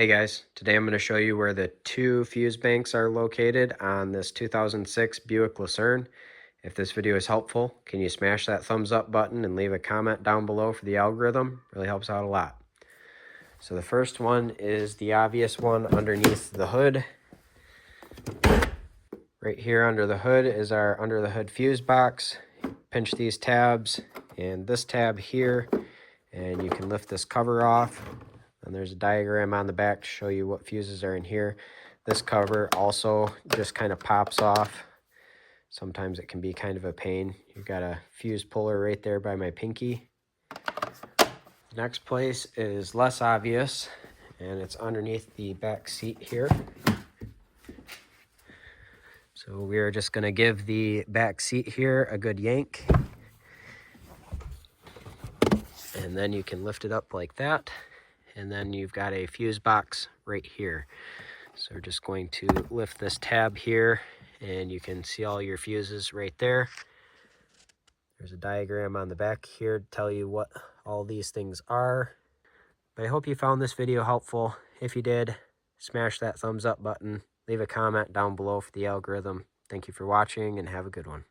Hey guys, today I'm going to show you where the two fuse banks are located on this 2006 Buick Lucerne. If this video is helpful, can you smash that thumbs up button and leave a comment down below for the algorithm? Really helps out a lot. So the first one is the obvious one underneath the hood. Right here under the hood is our under the hood fuse box. Pinch these tabs and this tab here, and you can lift this cover off. And there's a diagram on the back to show you what fuses are in here. This cover also just kind of pops off. Sometimes it can be kind of a pain. You've got a fuse puller right there by my pinky. The next place is less obvious, and it's underneath the back seat here. So we are just going to give the back seat here a good yank. And then you can lift it up like that. And then you've got a fuse box right here. So we're just going to lift this tab here, and you can see all your fuses right there. There's a diagram on the back here to tell you what all these things are. But I hope you found this video helpful. If you did, smash that thumbs up button. Leave a comment down below for the algorithm. Thank you for watching, and have a good one.